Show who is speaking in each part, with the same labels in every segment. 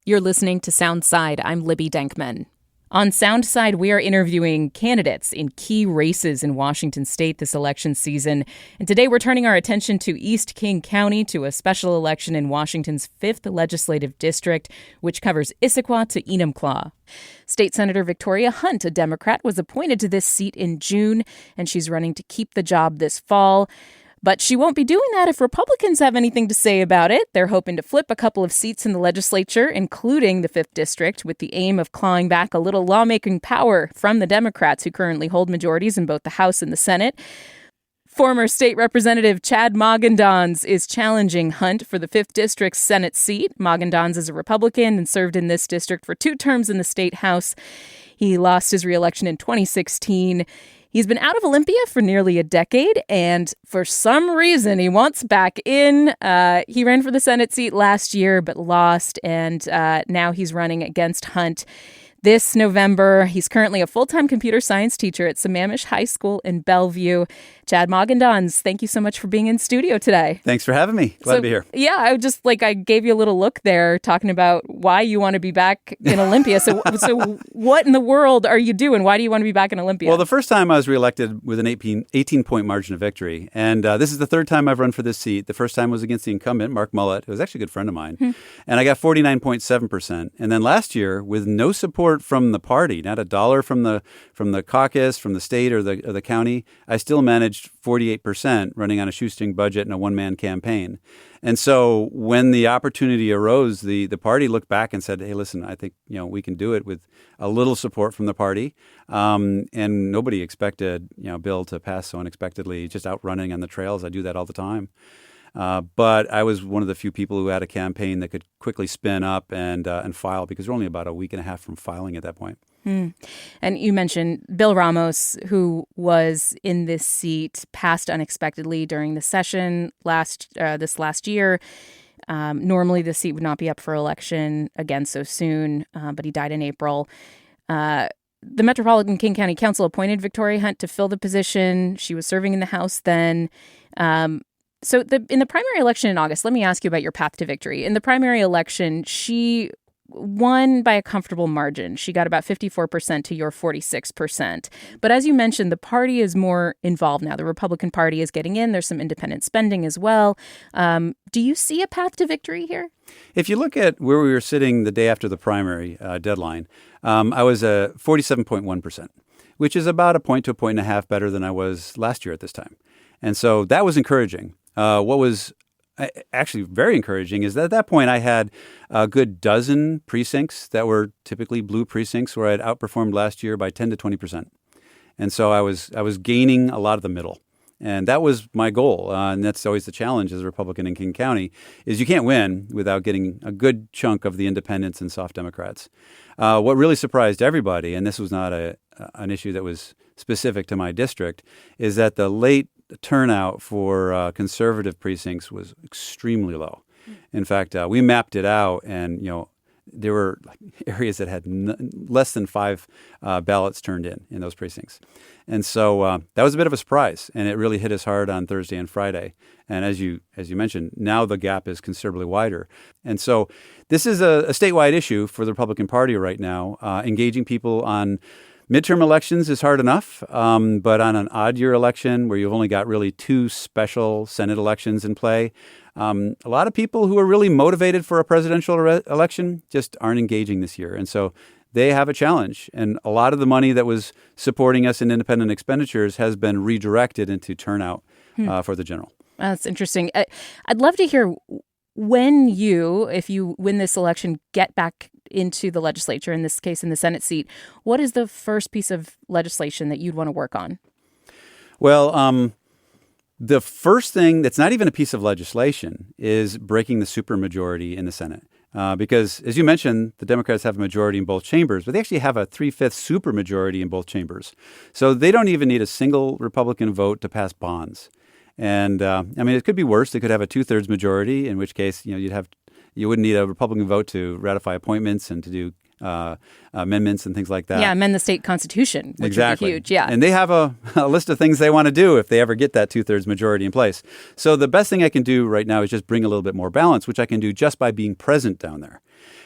Speaker 1: You're listening to Soundside. I'm Libby Denkman. On Soundside, we are interviewing candidates in key races in Washington state this election season. And today we're turning our attention to East King County, to a special election in Washington's 5th legislative district, which covers Issaquah to Enumclaw. State Senator Victoria Hunt, a Democrat, was appointed to this seat in June, and she's running to keep the job this fall. But she won't be doing that if Republicans have anything to say about it. They're hoping to flip a couple of seats in the legislature, including the 5th district, with the aim of clawing back a little lawmaking power from the Democrats who currently hold majorities in both the House and the Senate. Former State Representative Chad Magendanz is challenging Hunt for the 5th District's Senate seat. Magendanz is a Republican and served in this district for 2 terms in the state House. He lost his reelection in 2016. He's been out of Olympia for nearly a decade, and for some reason, he wants back in. He ran for the Senate seat last year, but lost, and now he's running against Hunt this November. He's currently a full-time computer science teacher at Sammamish High School in Bellevue. Chad Magendanz, thank you so much for being in studio today.
Speaker 2: Thanks for having me. Glad to be here.
Speaker 1: Yeah, I gave you a little look there talking about why you want to be back in Olympia. So what in the world are you doing? Why do you want to be back in Olympia?
Speaker 2: Well, the first time I was reelected with an 18-point margin of victory. And this is the 3rd time I've run for this seat. The first time was against the incumbent, Mark Mullet, who was actually a good friend of mine. And I got 49.7%. And then last year, with no support from the party, not a dollar from the caucus, from the state or the county, I still managed 48% running on a shoestring budget and a one-man campaign. And so when the opportunity arose, the party looked back and said, hey, listen, I think we can do it with a little support from the party. And nobody expected Bill to pass so unexpectedly, just out running on the trails. I do that all the time. But I was one of the few people who had a campaign that could quickly spin up and file, because we're only about a week and a half from filing at that point.
Speaker 1: And you mentioned Bill Ramos, who was in this seat, passed unexpectedly during the session this last year. Normally, the seat would not be up for election again so soon, but he died in April. The Metropolitan King County Council appointed Victoria Hunt to fill the position. She was serving in the House then. So in the primary election in August, let me ask you about your path to victory. In the primary election, she won by a comfortable margin. She got about 54% to your 46%. But as you mentioned, the party is more involved now. The Republican Party is getting in. There's some independent spending as well. Do you see a path to victory here?
Speaker 2: If you look at where we were sitting the day after the primary deadline, I was 47.1%, which is about a point to a point and a half better than I was last year at this time. And so that was encouraging. What was actually very encouraging is that at that point I had a good dozen precincts that were typically blue precincts where I'd outperformed last year by 10 to 20%. And so I was gaining a lot of the middle. And that was my goal. And that's always the challenge as a Republican in King County, is you can't win without getting a good chunk of the independents and soft Democrats. What really surprised everybody, and this was not an issue that was specific to my district, is that the late turnout for conservative precincts was extremely low. In fact, we mapped it out, and there were areas that had less than 5 ballots turned in those precincts. And so that was a bit of a surprise, and it really hit us hard on Thursday and Friday. And as you mentioned, now the gap is considerably wider. And so this is a statewide issue for the Republican Party right now. Engaging people on midterm elections is hard enough, but on an odd-year election where you've only got really 2 special Senate elections in play, a lot of people who are really motivated for a presidential election just aren't engaging this year. And so they have a challenge. And a lot of the money that was supporting us in independent expenditures has been redirected into turnout for the general.
Speaker 1: That's interesting. I'd love to hear when if you win this election, get back into the legislature, in this case in the Senate seat, what is the first piece of legislation that you'd want to work on?
Speaker 2: Well, the first thing that's not even a piece of legislation is breaking the supermajority in the Senate. Because, as you mentioned, the Democrats have a majority in both chambers, but they actually have a 3/5 supermajority in both chambers. So they don't even need a single Republican vote to pass bonds. And, it could be worse. They could have a 2/3 majority, in which case, you wouldn't need a Republican vote to ratify appointments and to do amendments and things like that.
Speaker 1: Yeah, amend the state constitution, which would be huge. Yeah.
Speaker 2: And they have a list of things they want to do if they ever get that 2/3 majority in place. So the best thing I can do right now is just bring a little bit more balance, which I can do just by being present down there.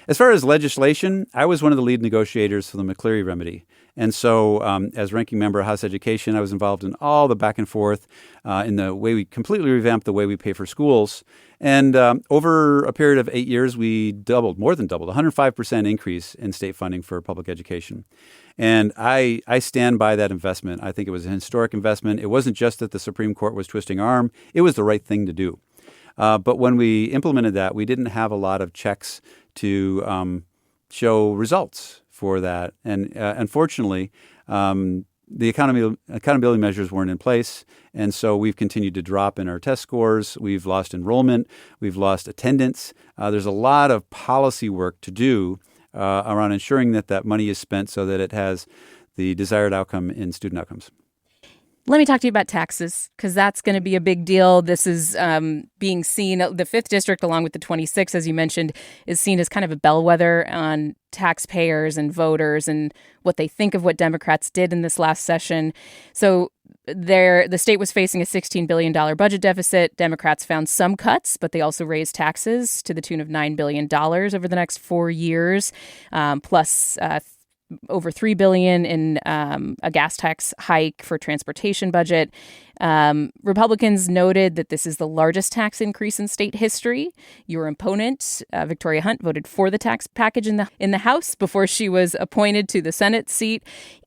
Speaker 2: As far as legislation, I was one of the lead negotiators for the McCleary remedy. And so as ranking member of House Education, I was involved in all the back and forth in the way we completely revamped the way we pay for schools. And over a period of 8 years, we more than doubled, 105% increase in state funding for public education. And I stand by that investment. I think it was an historic investment. It wasn't just that the Supreme Court was twisting our arm. It was the right thing to do. But when we implemented that, we didn't have a lot of checks to show results for that. And unfortunately, the accountability measures weren't in place. And so we've continued to drop in our test scores. We've lost enrollment. We've lost attendance. There's a lot of policy work to do around ensuring that money is spent so that it has the desired outcome in student outcomes.
Speaker 1: Let me talk to you about taxes, because that's going to be a big deal. This is being seen, the 5th District, along with the 26th, as you mentioned, is seen as kind of a bellwether on taxpayers and voters and what they think of what Democrats did in this last session. So the state was facing a $16 billion budget deficit. Democrats found some cuts, but they also raised taxes to the tune of $9 billion over the next 4 years, plus over $3 billion in a gas tax hike for transportation budget. Republicans noted that this is the largest tax increase in state history. Your opponent, Victoria Hunt, voted for the tax package in the House before she was appointed to the Senate seat.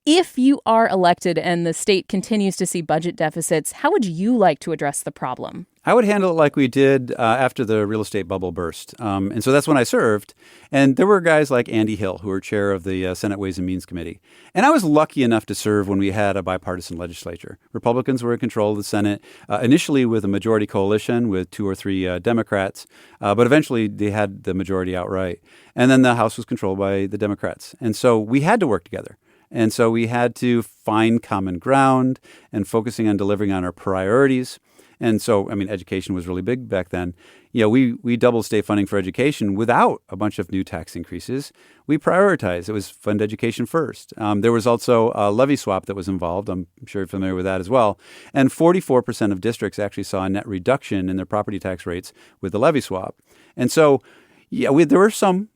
Speaker 1: If you are elected and the state continues to see budget deficits, how would you like to address the problem?
Speaker 2: I would handle it like we did after the real estate bubble burst. And so that's when I served. And there were guys like Andy Hill, who were chair of the Senate Ways and Means Committee. And I was lucky enough to serve when we had a bipartisan legislature. Republicans were in control of the Senate, initially with a majority coalition with 2 or 3 Democrats. But eventually they had the majority outright. And then the House was controlled by the Democrats. And so we had to work together. And so we had to find common ground and focusing on delivering on our priorities. And so, education was really big back then. We doubled state funding for education without a bunch of new tax increases. We prioritized. It was fund education first. There was also a levy swap that was involved. I'm sure you're familiar with that as well. And 44% of districts actually saw a net reduction in their property tax rates with the levy swap. And so, there were some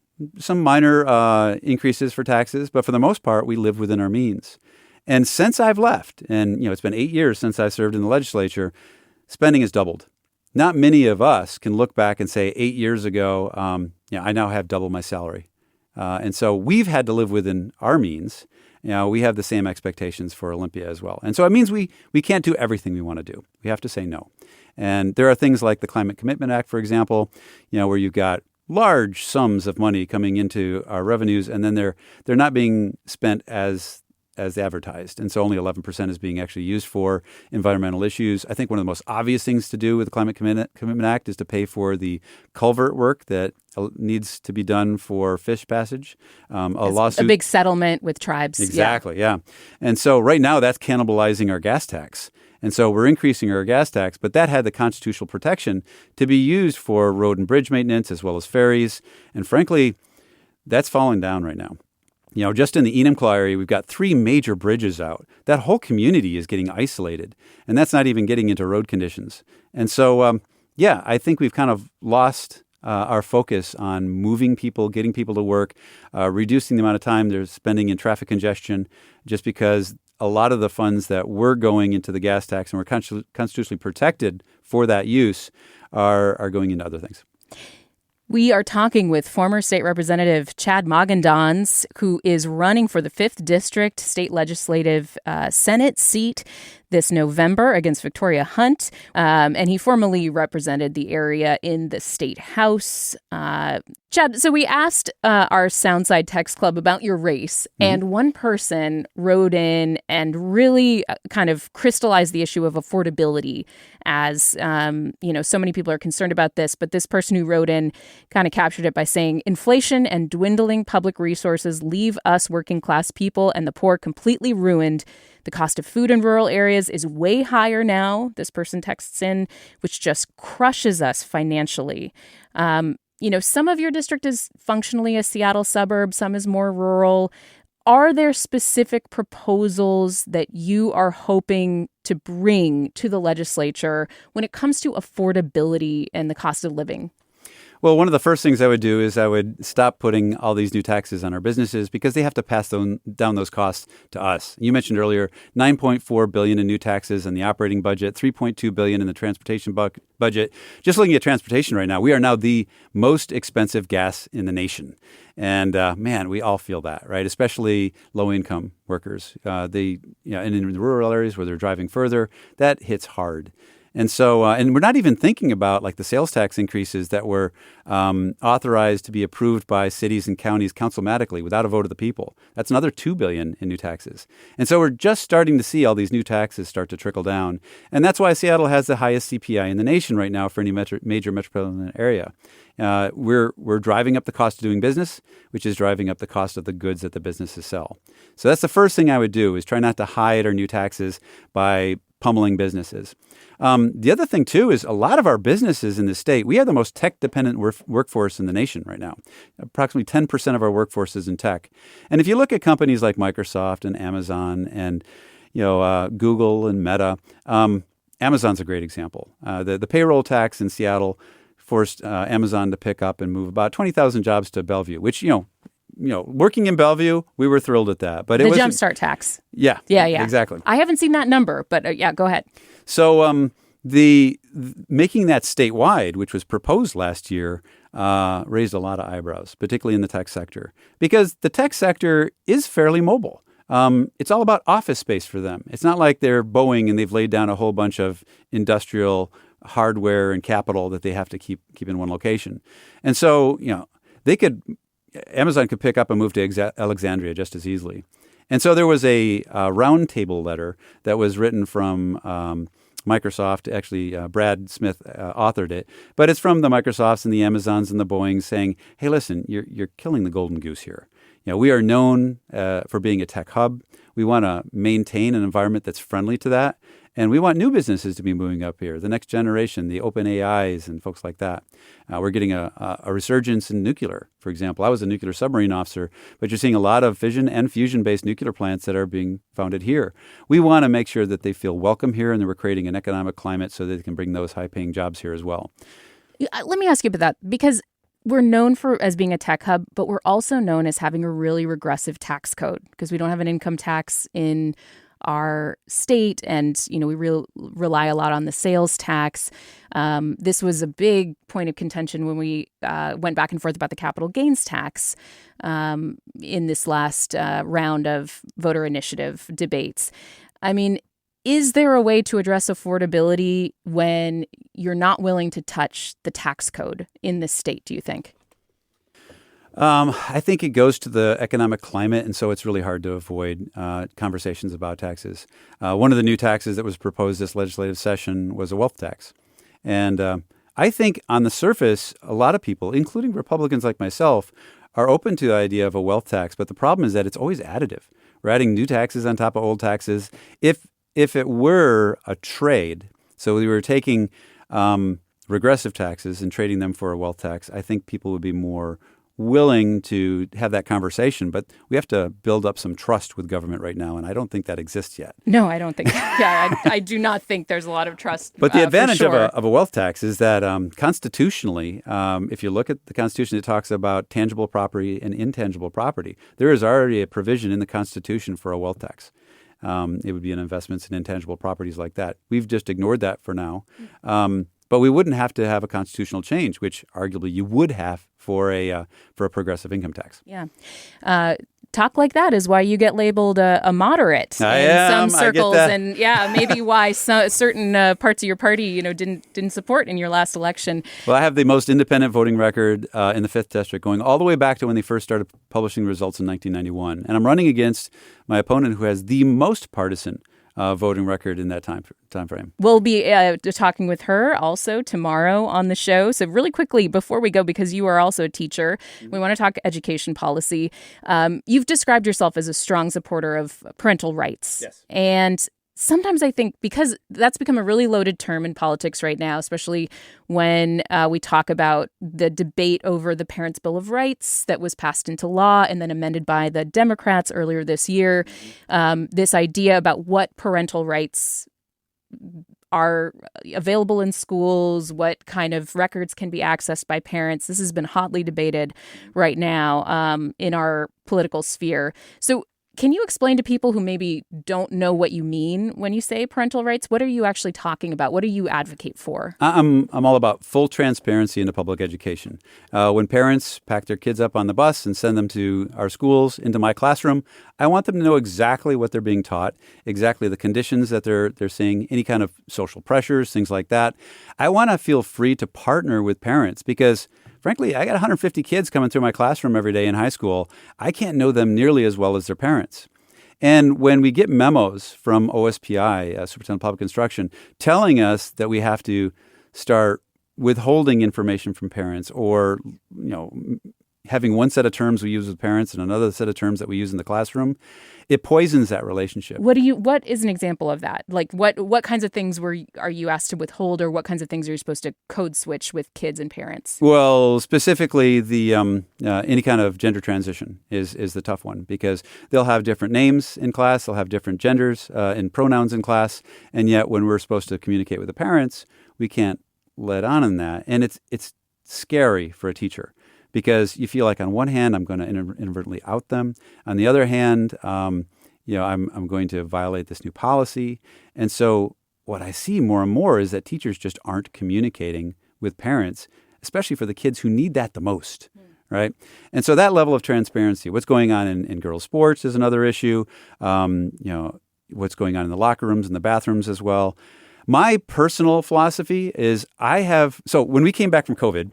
Speaker 2: minor increases for taxes, but for the most part, we lived within our means. And since I've left, and it's been 8 years since I served in the legislature, spending has doubled. Not many of us can look back and say 8 years ago, I now have double my salary. And so we've had to live within our means. We have the same expectations for Olympia as well. And so it means we can't do everything we want to do. We have to say no. And there are things like the Climate Commitment Act, for example, where you've got large sums of money coming into our revenues, and then they're not being spent as advertised. And so only 11% is being actually used for environmental issues. I think one of the most obvious things to do with the Climate Commitment Act is to pay for the culvert work that needs to be done for fish passage. A
Speaker 1: big settlement with tribes.
Speaker 2: Exactly, yeah. And so right now that's cannibalizing our gas tax. And so we're increasing our gas tax, but that had the constitutional protection to be used for road and bridge maintenance as well as ferries. And frankly, that's falling down right now. Just in the Enumclaw area, we've got 3 major bridges out. That whole community is getting isolated, and that's not even getting into road conditions. And so, I think we've kind of lost our focus on moving people, getting people to work, reducing the amount of time they're spending in traffic congestion, just because a lot of the funds that were going into the gas tax and were constitutionally protected for that use are going into other things.
Speaker 1: We are talking with former state representative Chad Magendanz, who is running for the 5th District State Legislative Senate seat this November against Victoria Hunt. And he formerly represented the area in the state house. Chad, so we asked our Soundside Text Club about your race, and one person wrote in and really kind of crystallized the issue of affordability as, so many people are concerned about this, but this person who wrote in kind of captured it by saying, inflation and dwindling public resources leave us working class people and the poor completely ruined. The cost of food in rural areas is way higher now, this person texts in, which just crushes us financially. Some of your district is functionally a Seattle suburb, some is more rural. Are there specific proposals that you are hoping to bring to the legislature when it comes to affordability and the cost of living?
Speaker 2: Well, one of the first things I would do is I would stop putting all these new taxes on our businesses because they have to pass down those costs to us. You mentioned earlier $9.4 billion in new taxes in the operating budget, $3.2 billion in the transportation budget. Just looking at transportation right now, we are now the most expensive gas in the nation. And man, we all feel that, right? Especially low-income workers. And in rural areas where they're driving further, that hits hard. And so, and we're not even thinking about like the sales tax increases that were authorized to be approved by cities and counties councilmatically without a vote of the people. That's another $2 billion in new taxes. And so we're just starting to see all these new taxes start to trickle down. And that's why Seattle has the highest CPI in the nation right now for any major metropolitan area. We're driving up the cost of doing business, which is driving up the cost of the goods that the businesses sell. So that's the first thing I would do is try not to hide our new taxes by pummeling businesses. The other thing, too, is a lot of our businesses in the state, we have the most tech-dependent workforce in the nation right now. Approximately 10% of our workforce is in tech. And if you look at companies like Microsoft and Amazon and Google and Meta, Amazon's a great example. The payroll tax in Seattle forced Amazon to pick up and move about 20,000 jobs to Bellevue, which, working in Bellevue, we were thrilled at that. But
Speaker 1: the jumpstart tax.
Speaker 2: Yeah.
Speaker 1: Yeah.
Speaker 2: Exactly.
Speaker 1: I haven't seen that number, but go ahead.
Speaker 2: So the making that statewide, which was proposed last year, raised a lot of eyebrows, particularly in the tech sector, because the tech sector is fairly mobile. It's all about office space for them. It's not like they're Boeing and they've laid down a whole bunch of industrial hardware and capital that they have to keep in one location. And so, Amazon could pick up and move to Alexandria just as easily. And so there was a roundtable letter that was written from Microsoft. Actually, Brad Smith authored it. But it's from the Microsofts and the Amazons and the Boeings saying, hey, listen, you're killing the golden goose here. We are known for being a tech hub. We want to maintain an environment that's friendly to that. And we want new businesses to be moving up here, the next generation, the open AIs and folks like that. We're getting a resurgence in nuclear, for example. I was a nuclear submarine officer, but you're seeing a lot of fission and fusion-based nuclear plants that are being founded here. We want to make sure that they feel welcome here and that we're creating an economic climate so that they can bring those high-paying jobs here as well.
Speaker 1: Let me ask you about that, because we're known as being a tech hub, but we're also known as having a really regressive tax code because we don't have an income tax in our state, and we rely a lot on the sales tax. This was a big point of contention when we went back and forth about the capital gains tax in this last round of voter initiative debates. I mean, is there a way to address affordability when you're not willing to touch the tax code in this state, do you think?
Speaker 2: I think it goes to the economic climate, and so it's really hard to avoid conversations about taxes. One of the new taxes that was proposed this legislative session was a wealth tax. And I think on the surface, a lot of people, including Republicans like myself, are open to the idea of a wealth tax. But the problem is that it's always additive. We're adding new taxes on top of old taxes. If it were a trade, so we were taking regressive taxes and trading them for a wealth tax, I think people would be more willing to have that conversation, but we have to build up some trust with government right now, and I don't think that exists yet.
Speaker 1: No, I don't think. I do not think there's a lot of trust.
Speaker 2: But the advantage of a wealth tax is that constitutionally, if you look at the Constitution, it talks about tangible property and intangible property. There is already a provision in the Constitution for a wealth tax. It would be in investments in intangible properties like that. We've just ignored that for now. But we wouldn't have to have a constitutional change, which arguably you would have for a progressive income tax.
Speaker 1: Yeah. Talk like that is why you get labeled a moderate in some circles, and maybe why certain parts of your party, didn't support in your last election.
Speaker 2: Well, I have the most independent voting record in the 5th District, going all the way back to when they first started publishing results in 1991, and I'm running against my opponent who has the most partisan voting record in that time frame.
Speaker 1: We'll be talking with her also tomorrow on the show. So really quickly, before we go, because you are also a teacher, we want to talk education policy. You've described yourself as a strong supporter of parental rights.
Speaker 2: Yes.
Speaker 1: And sometimes I think because that's become a really loaded term in politics right now, especially when we talk about the debate over the Parents' Bill of Rights that was passed into law and then amended by the Democrats earlier this year. This idea about what parental rights are available in schools, what kind of records can be accessed by parents. This has been hotly debated right now in our political sphere. So can you explain to people who maybe don't know what you mean when you say parental rights? What are you actually talking about? What do you advocate for?
Speaker 2: I'm all about full transparency into public education. When parents pack their kids up on the bus and send them to our schools, into my classroom, I want them to know exactly what they're being taught, exactly the conditions that they're seeing, any kind of social pressures, things like that. I want to feel free to partner with parents because frankly, I got 150 kids coming through my classroom every day in high school. I can't know them nearly as well as their parents. And when we get memos from OSPI, Superintendent of Public Instruction, telling us that we have to start withholding information from parents or, having one set of terms we use with parents and another set of terms that we use in the classroom, it poisons that relationship.
Speaker 1: What is an example of that? Like what kinds of things are you asked to withhold, or what kinds of things are you supposed to code switch with kids and parents?
Speaker 2: Well, specifically the any kind of gender transition is the tough one because they'll have different names in class, they'll have different genders and pronouns in class, and yet when we're supposed to communicate with the parents, we can't let on in that, and it's scary for a teacher. Because you feel like on one hand, I'm going to inadvertently out them. On the other hand, I'm going to violate this new policy. And so what I see more and more is that teachers just aren't communicating with parents, especially for the kids who need that the most, right? And so that level of transparency, what's going on in girls' sports is another issue. What's going on in the locker rooms and the bathrooms as well. My personal philosophy is so when we came back from COVID,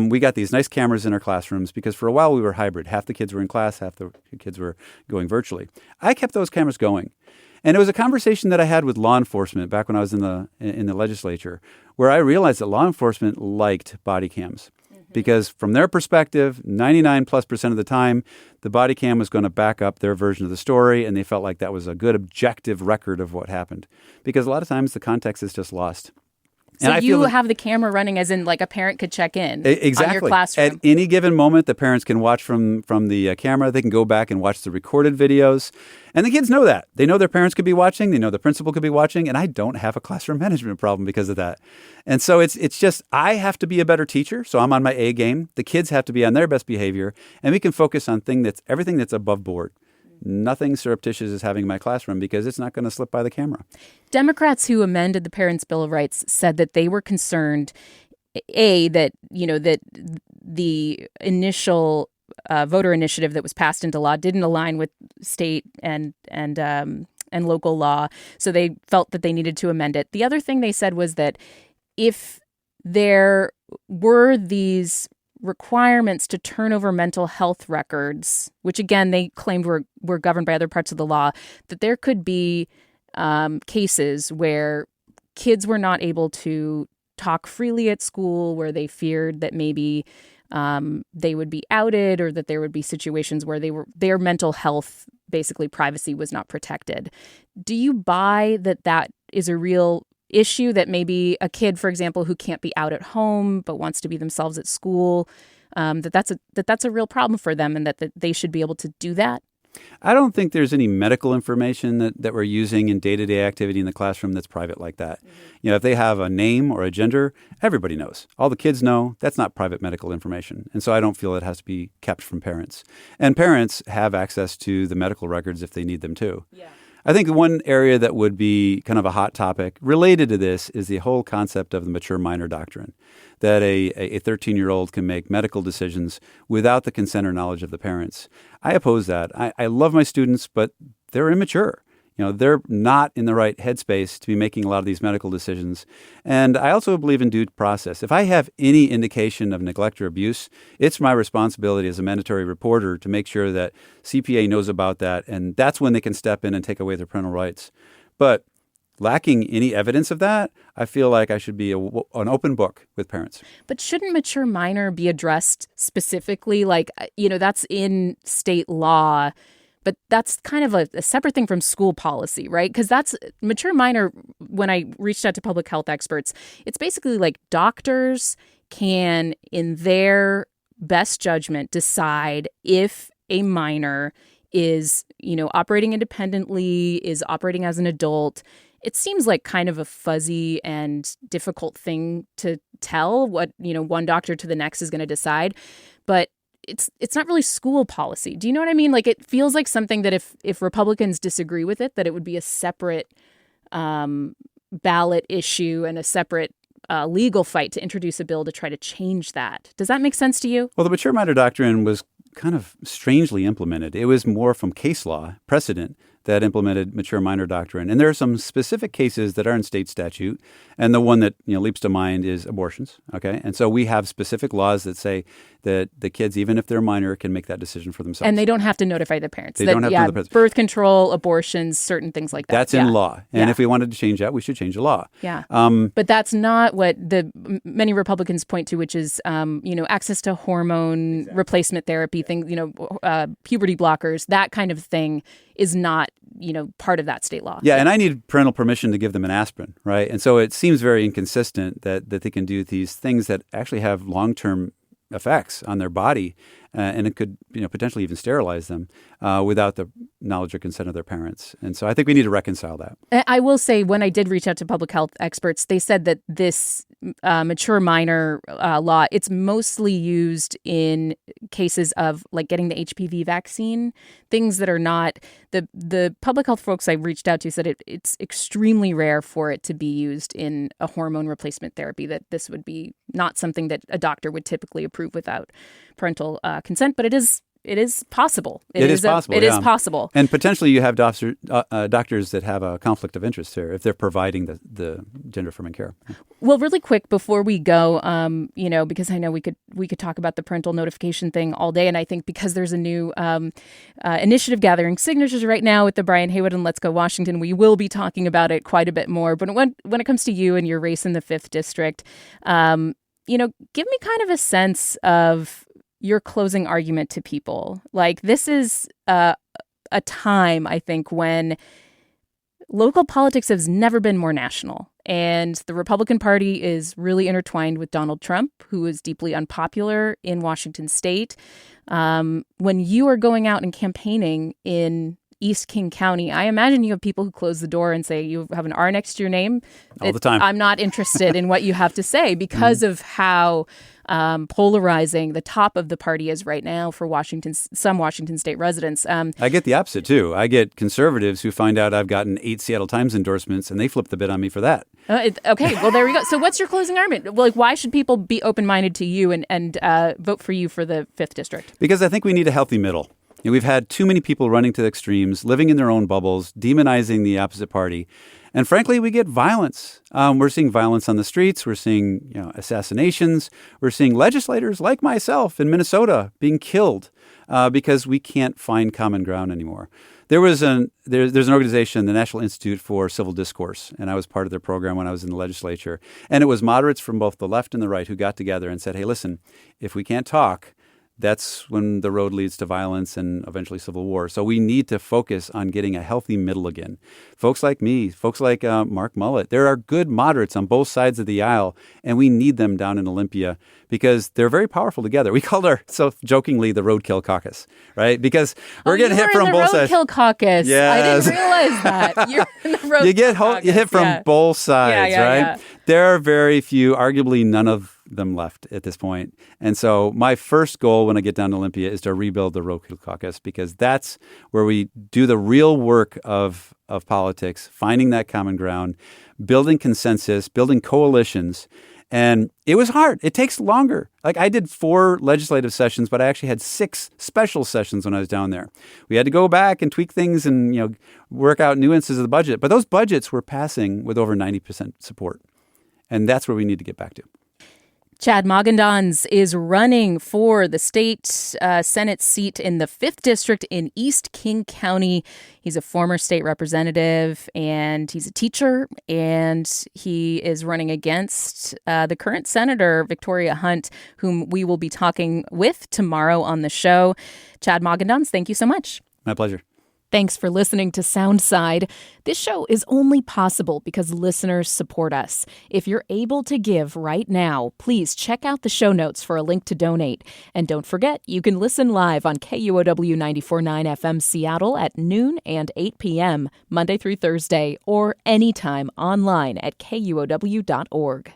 Speaker 2: we got these nice cameras in our classrooms because for a while we were hybrid. Half the kids were in class, half the kids were going virtually. I kept those cameras going. And it was a conversation that I had with law enforcement back when I was in the legislature, where I realized that law enforcement liked body cams. Because from their perspective, 99+% of the time, the body cam was going to back up their version of the story, and they felt like that was a good objective record of what happened. Because a lot of times the context is just lost.
Speaker 1: So you have the camera running as in like a parent could check in
Speaker 2: exactly.
Speaker 1: on your classroom.
Speaker 2: At any given moment, the parents can watch from the camera. They can go back and watch the recorded videos. And the kids know that. They know their parents could be watching. They know the principal could be watching. And I don't have a classroom management problem because of that. And so it's just I have to be a better teacher. So I'm on my A game. The kids have to be on their best behavior. And we can focus on everything that's above board. Nothing surreptitious is having in my classroom because it's not going to slip by the camera.
Speaker 1: Democrats who amended the Parents' Bill of Rights said that they were concerned, that the initial voter initiative that was passed into law didn't align with state and local law, so they felt that they needed to amend it. The other thing they said was that if there were these requirements to turn over mental health records, which again they claimed were governed by other parts of the law, that there could be cases where kids were not able to talk freely at school, where they feared that maybe they would be outed, or that there would be situations where their mental health, basically privacy, was not protected. Do you buy that is a real issue, that maybe a kid, for example, who can't be out at home but wants to be themselves at school, that's a real problem for them, and that they should be able to do that?
Speaker 2: I don't think there's any medical information that we're using in day-to-day activity in the classroom that's private like that. If they have a name or a gender, everybody knows. All the kids know. That's not private medical information. And so I don't feel it has to be kept from parents. And parents have access to the medical records if they need them too. Yeah. I think one area that would be kind of a hot topic related to this is the whole concept of the mature minor doctrine, that a 13-year-old can make medical decisions without the consent or knowledge of the parents. I oppose that. I love my students, but they're immature. They're not in the right headspace to be making a lot of these medical decisions. And I also believe in due process. If I have any indication of neglect or abuse, it's my responsibility as a mandatory reporter to make sure that CPA knows about that. And that's when they can step in and take away their parental rights. But lacking any evidence of that, I feel like I should be an open book with parents.
Speaker 1: But shouldn't mature minor be addressed specifically? That's in state law. But that's kind of a separate thing from school policy, right? Because that's mature minor. When I reached out to public health experts, it's basically like doctors can, in their best judgment, decide if a minor is, operating independently, is operating as an adult, it seems like kind of a fuzzy and difficult thing to tell what, one doctor to the next is going to decide. But it's not really school policy. Do you know what I mean? Like, it feels like something that if Republicans disagree with it, that it would be a separate ballot issue and a separate legal fight to introduce a bill to try to change that. Does that make sense to you?
Speaker 2: Well, the mature minor doctrine was kind of strangely implemented. It was more from case law precedent that implemented mature minor doctrine. And there are some specific cases that are in state statute. And the one that leaps to mind is abortions. Okay. And so we have specific laws that say that the kids, even if they're minor, can make that decision for themselves.
Speaker 1: And they don't have to notify their parents.
Speaker 2: They don't have to notify the parents.
Speaker 1: Birth control, abortions, certain things like that.
Speaker 2: That's in law. And if we wanted to change that, we should change the law.
Speaker 1: Yeah. But that's not what many Republicans point to, which is, access to hormone replacement therapy, things, puberty blockers, that kind of thing is not, part of that state law.
Speaker 2: Yeah, and I need parental permission to give them an aspirin, right? And so it seems very inconsistent that they can do these things that actually have long-term effects on their body, and it could potentially even sterilize them without the knowledge or consent of their parents. And so I think we need to reconcile that.
Speaker 1: I will say, when I did reach out to public health experts, they said that this mature minor law, it's mostly used in cases of like getting the HPV vaccine, things that are not the public health folks I reached out to said it's extremely rare for it to be used in a hormone replacement therapy, that this would be not something that a doctor would typically approve without parental consent, but it is possible. It is possible.
Speaker 2: And potentially you have doctors that have a conflict of interest here if they're providing the gender-affirming care.
Speaker 1: Well, really quick before we go, because I know we could talk about the parental notification thing all day, and I think because there's a new initiative gathering signatures right now with the Brian Haywood and Let's Go Washington, we will be talking about it quite a bit more. But when it comes to you and your race in the 5th District, give me kind of a sense of your closing argument to people. Like, this is a time, I think, when local politics has never been more national. And the Republican Party is really intertwined with Donald Trump, who is deeply unpopular in Washington state. When you are going out and campaigning in East King County, I imagine you have people who close the door and say, you have an R next to your name.
Speaker 2: All the time.
Speaker 1: I'm not interested in what you have to say because of how polarizing the top of the party is right now for some Washington state residents.
Speaker 2: I get the opposite, too. I get conservatives who find out I've gotten 8 Seattle Times endorsements, and they flip the bid on me for that.
Speaker 1: Okay, well, there we go. So what's your closing argument? Well, why should people be open-minded to you and vote for you for the 5th District?
Speaker 2: Because I think we need a healthy middle. We've had too many people running to the extremes, living in their own bubbles, demonizing the opposite party. And frankly, we get violence. We're seeing violence on the streets. We're seeing assassinations. We're seeing legislators like myself in Minnesota being killed because we can't find common ground anymore. There's an organization, the National Institute for Civil Discourse, and I was part of their program when I was in the legislature. And it was moderates from both the left and the right who got together and said, hey, listen, if we can't talk, that's when the road leads to violence and eventually civil war. So we need to focus on getting a healthy middle again. Folks like me, folks like Mark Mullet, there are good moderates on both sides of the aisle, and we need them down in Olympia because they're very powerful together. We called ourselves jokingly the Roadkill Caucus, right? Because we're getting hit from both sides.
Speaker 1: Roadkill Caucus.
Speaker 2: Yes.
Speaker 1: I didn't realize that. You're in the Roadkill
Speaker 2: You hit from both sides, right? Yeah. There are very few, arguably none of them left at this point. And so my first goal when I get down to Olympia is to rebuild the Roadkill Caucus, because that's where we do the real work of politics, finding that common ground, building consensus, building coalitions. And it was hard. It takes longer. Like, I did 4 legislative sessions, but I actually had 6 special sessions when I was down there. We had to go back and tweak things and, work out nuances of the budget. But those budgets were passing with over 90% support. And that's where we need to get back to.
Speaker 1: Chad Magendanz is running for the state Senate seat in the 5th District in East King County. He's a former state representative, and he's a teacher, and he is running against the current Senator, Victoria Hunt, whom we will be talking with tomorrow on the show. Chad Magendanz, thank you so much.
Speaker 2: My pleasure.
Speaker 1: Thanks for listening to Soundside. This show is only possible because listeners support us. If you're able to give right now, please check out the show notes for a link to donate. And don't forget, you can listen live on KUOW 94.9 FM Seattle at noon and 8 p.m., Monday through Thursday, or anytime online at KUOW.org.